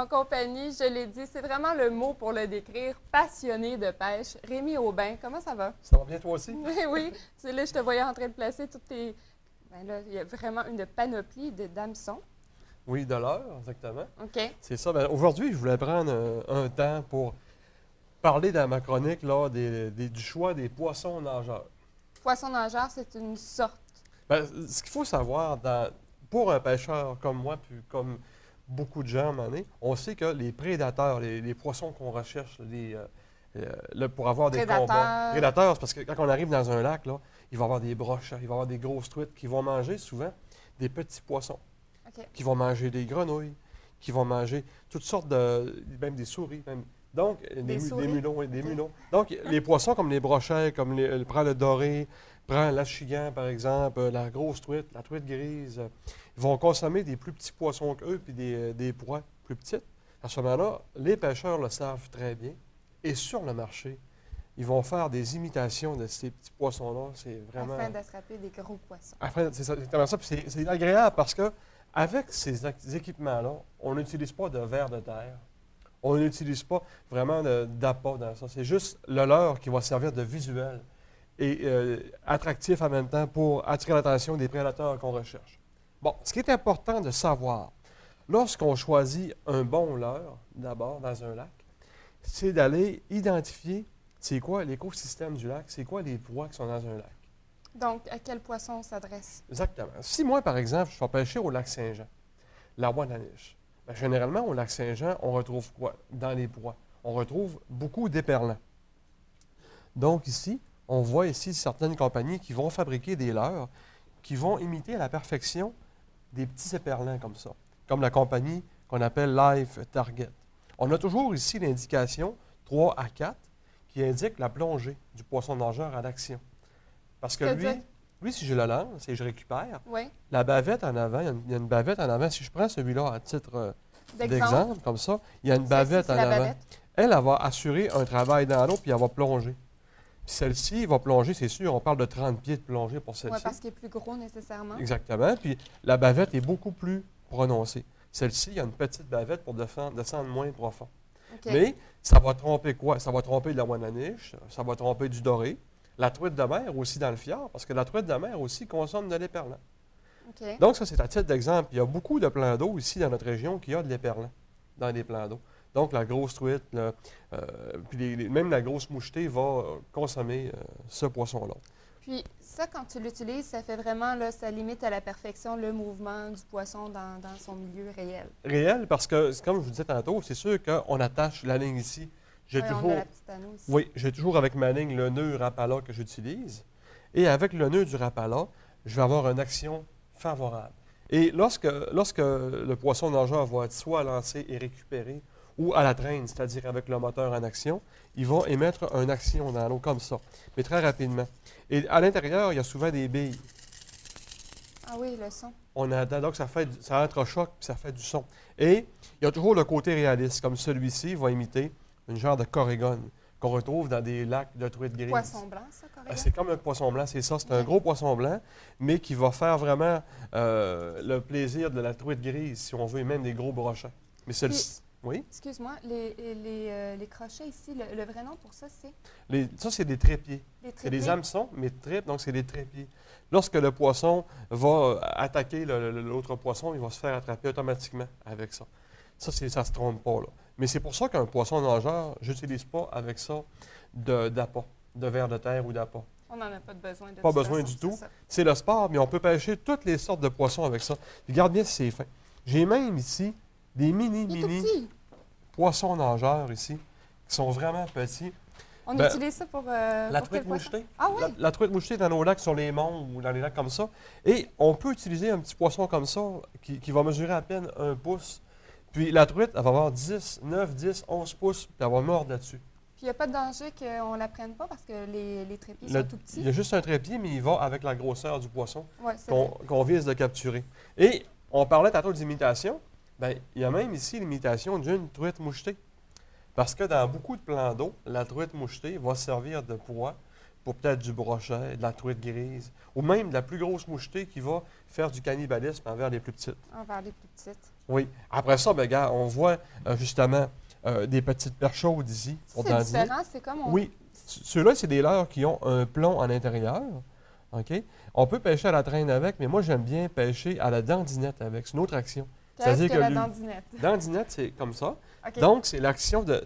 en compagnie, je l'ai dit, c'est vraiment le mot pour le décrire, passionné de pêche. Rémi Aubin, comment ça va? Ça va bien toi aussi? Oui, oui. Tu sais, là, je te voyais en train de placer toutes tes... Ben là, il y a vraiment une panoplie de d'hameçons. Oui, de l'heure, exactement. OK. C'est ça. Ben, aujourd'hui, je voulais prendre un temps pour parler dans ma chronique là, du choix des poissons nageurs. Poisson nageur, c'est une sorte. Ben, ce qu'il faut savoir, pour un pêcheur comme moi, puis comme beaucoup de gens à un moment donné, on sait que les prédateurs, les poissons qu'on recherche, pour avoir des combats. Prédateur. Prédateurs, c'est parce que quand on arrive dans un lac, là, il va y avoir des broches, il va y avoir des grosses truites qui vont manger souvent des petits poissons, OK. qui vont manger des grenouilles, qui vont manger toutes sortes même des souris, même. Donc, des mulons, oui, des OK. mulons. Donc, les poissons comme les brochets, comme prends le doré, prends l'achigan, par exemple, la grosse truite, la truite grise, ils vont consommer des plus petits poissons qu'eux, puis des proies plus petites. À ce moment-là, les pêcheurs le savent très bien. Et sur le marché, ils vont faire des imitations de ces petits poissons-là. C'est vraiment... Afin d'attraper des gros poissons. C'est exactement ça. Puis c'est agréable parce que avec ces équipements-là, on n'utilise pas de vers de terre. On n'utilise pas vraiment d'appât dans ça. C'est juste le leurre qui va servir de visuel et attractif en même temps pour attirer l'attention des prédateurs qu'on recherche. Bon, ce qui est important de savoir, lorsqu'on choisit un bon leurre, d'abord, dans un lac, c'est d'aller identifier c'est quoi l'écosystème du lac, c'est quoi les proies qui sont dans un lac. Donc, à quel poisson on s'adresse? Exactement. Si moi, par exemple, je vais pêcher au lac Saint-Jean, la Ouananiche, bien, généralement, au lac Saint-Jean, on retrouve quoi dans les proies? On retrouve beaucoup d'éperlans. Donc ici, on voit ici certaines compagnies qui vont fabriquer des leurres qui vont imiter à la perfection des petits éperlans comme ça, comme la compagnie qu'on appelle Life Target. On a toujours ici l'indication 3 à 4 qui indique la plongée du poisson nageur à l'action. Parce que lui, si je le lance et je récupère, Oui. la bavette en avant, il y a une bavette en avant. Si je prends celui-là à titre d'exemple, comme ça, il y a une bavette en avant. Elle va assurer un travail dans l'eau, puis elle va plonger. Puis celle-ci va plonger, c'est sûr, on parle de 30 pieds de plongée pour celle-ci. Oui, parce qu'il est plus gros nécessairement. Exactement. Puis la bavette est beaucoup plus prononcée. Celle-ci, il y a une petite bavette pour descendre moins profond. Okay. Mais ça va tromper quoi? Ça va tromper de la ouananiche, ça va tromper du doré, la truite de mer aussi dans le fjord, parce que la truite de mer aussi consomme de l'éperlan. Okay. Donc ça, c'est à titre d'exemple. Il y a beaucoup de plans d'eau ici dans notre région qui a de l'éperlan dans les plans d'eau. Donc la grosse truite, puis même la grosse mouchetée va consommer ce poisson-là. Puis ça, quand tu l'utilises, ça fait vraiment, là, ça limite à la perfection le mouvement du poisson dans son milieu réel. Réel, parce que, comme je vous disais tantôt, c'est sûr qu'on attache la ligne ici. Oui, on a la petite anneau ici. Oui, j'ai toujours avec ma ligne le nœud Rapala que j'utilise. Et avec le nœud du Rapala, je vais avoir une action favorable. Et lorsque le poisson nageur va être soit lancé et récupéré, ou à la traîne, c'est-à-dire avec le moteur en action, ils vont émettre une action dans l'eau comme ça, mais très rapidement. Et à l'intérieur, il y a souvent des billes. Ah oui, le son. Donc, ça entrechoque puis ça fait du son. Et il y a toujours le côté réaliste, comme celui-ci va imiter une genre de corrigone qu'on retrouve dans des lacs de truite grise. Poisson blanc, ça, corrigone? C'est comme un poisson blanc, c'est ça. C'est un gros poisson blanc, mais qui va faire vraiment le plaisir de la truite grise, si on veut, et même des gros brochets. Mais celle-ci... Oui? Excuse-moi, les crochets ici, le vrai nom pour ça, c'est? Ça, c'est des trépieds. C'est des hameçons, mais tripes, donc c'est des trépieds. Lorsque le poisson va attaquer l'autre poisson, il va se faire attraper automatiquement avec ça. Ça ne se trompe pas, là. Mais c'est pour ça qu'un poisson nageur, je n'utilise pas avec ça d'appât, de vers de terre ou d'appât. On n'en a pas de besoin. Pas besoin du tout. C'est le sport, mais on peut pêcher toutes les sortes de poissons avec ça. Regarde bien si c'est fin. J'ai même ici des mini poissons nageurs ici, qui sont vraiment petits. On utilise ça pour la truite mouchetée. Ah oui? La truite mouchetée dans nos lacs, sur les monts ou dans les lacs comme ça. Et on peut utiliser un petit poisson comme ça, qui va mesurer à peine 1 pouce. Puis la truite, elle va avoir 9, 10, 11 pouces, puis elle va mordre là-dessus. Puis il n'y a pas de danger qu'on ne la prenne pas parce que les trépieds sont tout petits? Il y a juste un trépied, mais il va avec la grosseur du poisson qu'on vise de capturer. Et on parlait tantôt d'imitation. Bien, il y a même ici l'imitation d'une truite mouchetée. Parce que dans beaucoup de plans d'eau, la truite mouchetée va servir de proie pour peut-être du brochet, de la truite grise, ou même de la plus grosse mouchetée qui va faire du cannibalisme envers les plus petites. Envers les plus petites. Oui. Après ça, ben, regarde, on voit justement des petites perches chaudes ici pour C'est dandiner. différent, c'est comme on... Oui. Ceux-là, c'est des leurres qui ont un plomb à l'intérieur. OK? On peut pêcher à la traîne avec, mais moi, j'aime bien pêcher à la dandinette avec. C'est une autre action. Qu'est-ce que la lui- dandinette? Dandinette, c'est comme ça. OK. Donc, c'est l'action de.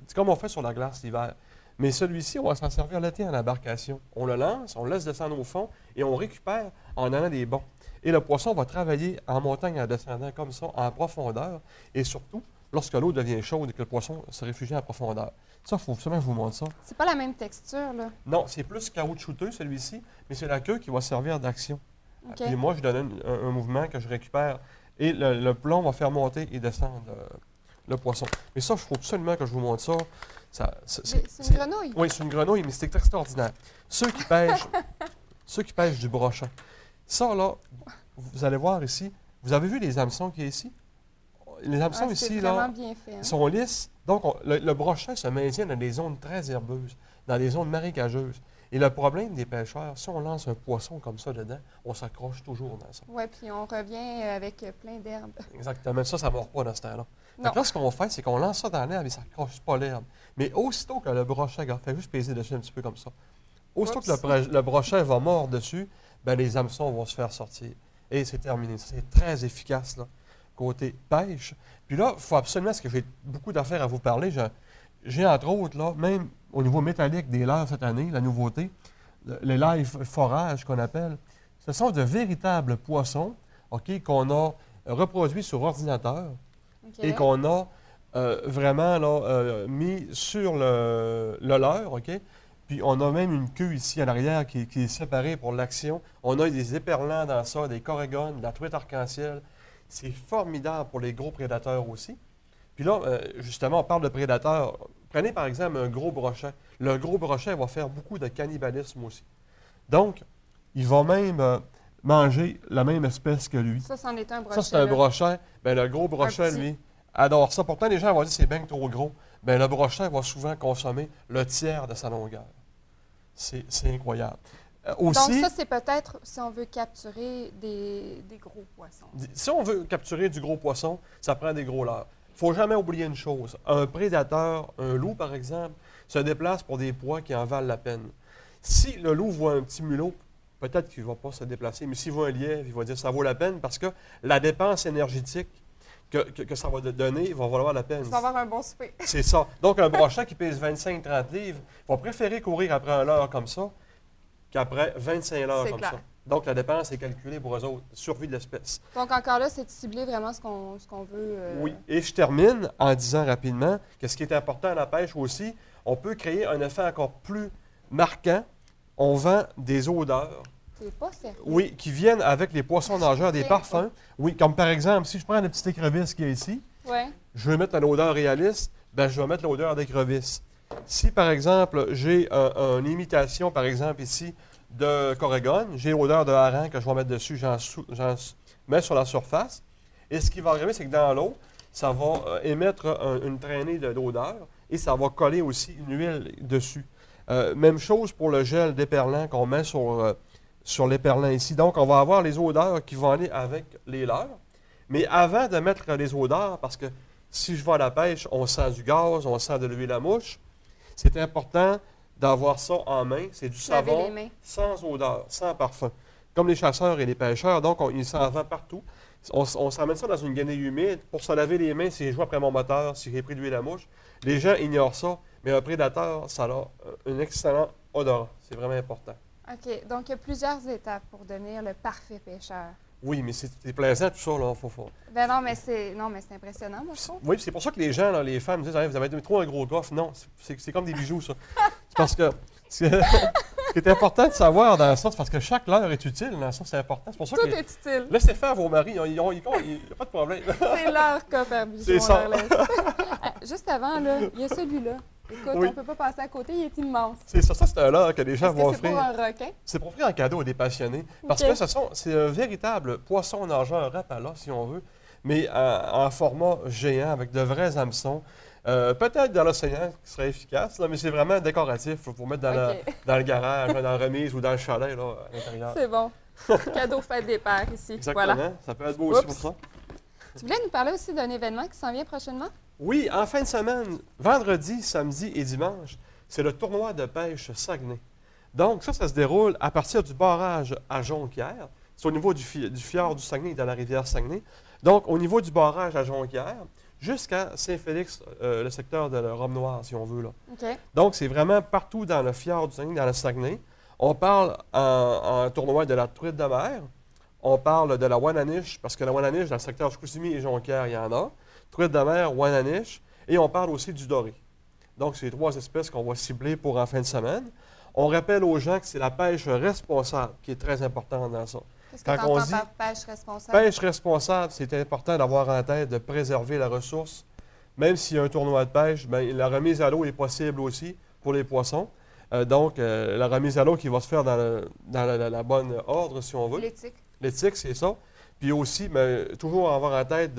C'est comme on fait sur la glace l'hiver. Mais celui-ci, on va s'en servir l'été en embarcation. On le lance, on le laisse descendre au fond et on récupère en allant des bonds. Et le poisson va travailler en montagne en descendant comme ça, en profondeur. Et surtout, lorsque l'eau devient chaude et que le poisson se réfugie en profondeur. Ça, il faut absolument que je vous montre ça. C'est pas la même texture, là. Non, c'est plus caoutchouteux celui-ci, mais c'est la queue qui va servir d'action. OK. Puis moi, je donne un mouvement que je récupère et le plomb va faire monter et descendre le poisson. Mais ça, il faut absolument que je vous montre ça. C'est une grenouille? Oui, c'est une grenouille, mais c'est extraordinaire. Ceux qui pêchent, ceux qui pêchent du brochet. Ça, là, vous allez voir ici, vous avez vu les hameçons qu'il y a ici? Les hameçons Ah, ici, c'est là, vraiment bien fait. Hein? ils sont lisses. Donc, le brochet se maintient dans des zones très herbeuses, dans des zones marécageuses. Et le problème des pêcheurs, si on lance un poisson comme ça dedans, on s'accroche toujours dans ça. Oui, puis on revient avec plein d'herbes. Exactement. Ça ne mord pas dans ce temps-là. Fait Non. que là, ce qu'on fait, c'est qu'on lance ça dans l'herbe et ça ne s'accroche pas l'herbe. Mais aussitôt que le brochet, regarde, fait juste peser dessus un petit peu comme ça. Aussitôt Oups. que le brochet va mordre dessus, ben, les hameçons vont se faire sortir. Et c'est terminé. C'est très efficace, là, côté pêche. Puis là, il faut absolument, parce que j'ai beaucoup d'affaires à vous parler, j'ai entre autres, là, même au niveau métallique des leurres cette année, la nouveauté, les live forage qu'on appelle, ce sont de véritables poissons, OK, qu'on a reproduits sur ordinateur OK. et qu'on a vraiment là, mis sur le leurre, OK? Puis on a même une queue ici à l'arrière qui est séparée pour l'action. On a des éperlans dans ça, des corégones, de la truite arc-en-ciel. C'est formidable pour les gros prédateurs aussi. Puis là, justement, on parle de prédateurs. Prenez par exemple un gros brochet. Le gros brochet va faire beaucoup de cannibalisme aussi. Donc, il va même manger la même espèce que lui. Ça, c'en est un brochet. Ça, c'est un là. brochet. Bien, le gros brochet, petit. lui, adore ça. Pourtant, les gens vont dire que c'est bien trop gros. Bien, le brochet va souvent consommer le tiers de sa longueur. C'est incroyable. Donc, Aussi, ça, c'est peut-être si on veut capturer des gros poissons. si on veut capturer du gros poisson, ça prend des gros leurres. Il ne faut jamais oublier une chose. Un prédateur, un loup par exemple, se déplace pour des proies qui en valent la peine. Si le loup voit un petit mulot, peut-être qu'il ne va pas se déplacer, mais s'il voit un lièvre, il va dire que ça vaut la peine parce que la dépense énergétique que ça va donner va valoir la peine. Tu vas avoir un bon souper. C'est ça. Donc, un brochet qui pèse 25-30 livres va préférer courir après un leurre comme ça qu'après 25 leurres C'est comme clair. ça. Donc, la dépense est calculée pour eux autres. Survie de l'espèce. Donc, encore là, c'est de cibler vraiment ce qu'on veut. Oui. Et je termine en disant rapidement que ce qui est important à la pêche aussi, on peut créer un effet encore plus marquant. On vend des odeurs, C'est pas sérieux. oui, qui viennent avec les poissons nageurs, des Ok. parfums. Oui, comme par exemple, si je prends la petite écrevisse qui est ici, Oui. je veux mettre une odeur réaliste, ben je vais mettre l'odeur d'écrevisse. Si, par exemple, j'ai une imitation, par exemple, ici, de corégone, j'ai l'odeur de hareng que je vais mettre dessus, j'en mets sur la surface. Et ce qui va arriver, c'est que dans l'eau, ça va émettre une traînée d'odeur et ça va coller aussi une huile dessus. Même chose pour le gel d'éperlant qu'on met sur l'éperlant ici. Donc, on va avoir les odeurs qui vont aller avec les leurres. Mais avant de mettre les odeurs, parce que si je vais à la pêche, on sent du gaz, on sent de l'huile à mouche, c'est important d'avoir ça en main. C'est du Laver les savon mains. sans odeur, sans parfum. Comme les chasseurs et les pêcheurs, donc il s'en vend partout. On s'emmène ça dans une guenille humide pour se laver les mains si j'ai joué après mon moteur, si j'ai pris de l'huile à mouche. Les gens ignorent ça, mais un prédateur, ça a un excellent odorat. C'est vraiment important. OK. Donc, il y a plusieurs étapes pour devenir le parfait pêcheur. Oui, mais c'est plaisant tout ça, là. Ben non, mais c'est impressionnant, moi, je trouve. Oui, c'est pour ça que les gens, là, les femmes, me disent: Ah, vous avez trop un gros coffre. Non, c'est comme des bijoux, ça. C'est parce que ce qui est important de savoir dans ça, c'est parce que chaque leurre est utile. Dans ça, c'est important. C'est pour ça Tout que est utile. laissez faire vos maris. Il n'y a pas de problème. C'est leur coffre à bijoux. C'est on ça. leur laisse. Juste avant, là, il y a celui-là. Écoute, Oui. on ne peut pas passer à côté, il est immense. C'est ça, c'est un leurre que les gens Est-ce vont que c'est pour offrir. un requin? C'est pour offrir en cadeau à des passionnés. Parce OK. que c'est un véritable poisson nageur rapala, si on veut, mais en format géant, avec de vrais hameçons. Peut-être dans l'océan, qui serait efficace, là, mais c'est vraiment décoratif pour mettre OK. dans le garage, dans la remise ou dans le chalet là, à l'intérieur. C'est bon. Cadeau fête des pères ici. Exactement. Voilà. Ça peut être beau aussi Oups. pour ça. Tu voulais nous parler aussi d'un événement qui s'en vient prochainement? Oui, en fin de semaine, vendredi, samedi et dimanche, c'est le tournoi de pêche Saguenay. Donc, ça se déroule à partir du barrage à Jonquière. C'est au niveau du fjord du Saguenay, dans la rivière Saguenay. Donc, au niveau du barrage à Jonquière, jusqu'à Saint-Félix, le secteur de la Rome-Noire, si on veut. Là. OK. Donc, c'est vraiment partout dans le fjord du Saguenay, dans le Saguenay. On parle en tournoi de la truite de mer. On parle de la Wananiche, parce que la Wananiche, dans le secteur de Chicoutimi et Jonquière, il y en a. Truite de mer, Wananiche. Et on parle aussi du doré. Donc, c'est les 3 espèces qu'on va cibler pour en fin de semaine. On rappelle aux gens que c'est la pêche responsable qui est très importante dans ça. Qu'est-ce que tu on entends dit par pêche responsable? Pêche responsable, c'est important d'avoir en tête de préserver la ressource. Même s'il y a un tournoi de pêche, bien, la remise à l'eau est possible aussi pour les poissons. Donc, la remise à l'eau qui va se faire dans la bonne ordre, si on veut. L'éthique. L'éthique, c'est ça. Puis aussi, bien, toujours avoir en tête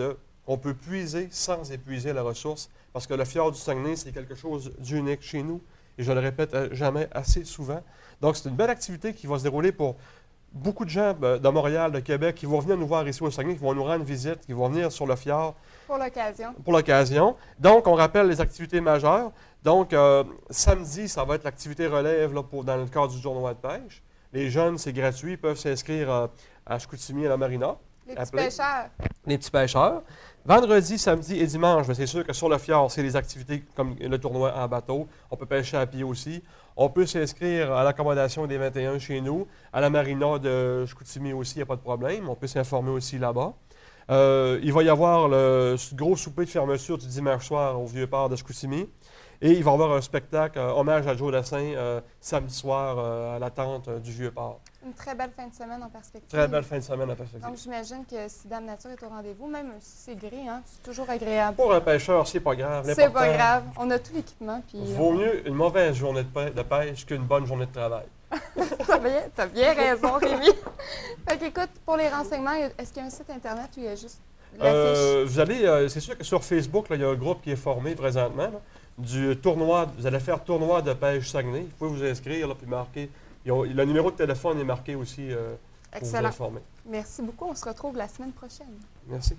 qu'on peut puiser sans épuiser la ressource, parce que le fjord du Saguenay, c'est quelque chose d'unique chez nous, et je le répète jamais assez souvent. Donc, c'est une belle activité qui va se dérouler pour beaucoup de gens de Montréal, de Québec, qui vont venir nous voir ici au Saguenay, qui vont nous rendre visite, qui vont venir sur le fjord. Pour l'occasion. Pour l'occasion. Donc, on rappelle les activités majeures. Donc, samedi, ça va être l'activité relève là, dans le cadre du tournoi de pêche. Les jeunes, c'est gratuit, ils peuvent s'inscrire à Chicoutimi et à la Marina. Les petits pêcheurs. Les petits pêcheurs. Vendredi, samedi et dimanche, c'est sûr que sur le fjord, c'est les activités comme le tournoi en bateau. On peut pêcher à pied aussi. On peut s'inscrire à l'accommodation des 21 chez nous. À la marina de Chicoutimi aussi, il n'y a pas de problème. On peut s'informer aussi là-bas. Il va y avoir le gros souper de fermeture du dimanche soir au Vieux-Port de Chicoutimi. Et il va y avoir un spectacle, hommage à Joe Dassin, samedi soir à la tente du Vieux-Port. Une très belle fin de semaine en perspective. Très belle fin de semaine en perspective. Donc, j'imagine que si Dame Nature est au rendez-vous, même si c'est gris, hein, c'est toujours agréable. Pour un pêcheur, c'est pas grave. C'est pas grave. On a tout l'équipement. Vaut mieux une mauvaise journée de pêche qu'une bonne journée de travail. T'as bien raison, Rémi. Fait qu'écoute, pour les renseignements, est-ce qu'il y a un site Internet où il y a juste l'affiche? C'est sûr que sur Facebook, là, il y a un groupe qui est formé présentement, là, du tournoi. Vous allez faire tournoi de pêche Saguenay. Vous pouvez vous inscrire, là, puis marquer. Le numéro de téléphone est marqué aussi pour vous Excellent. informer. Merci beaucoup. On se retrouve la semaine prochaine. Merci.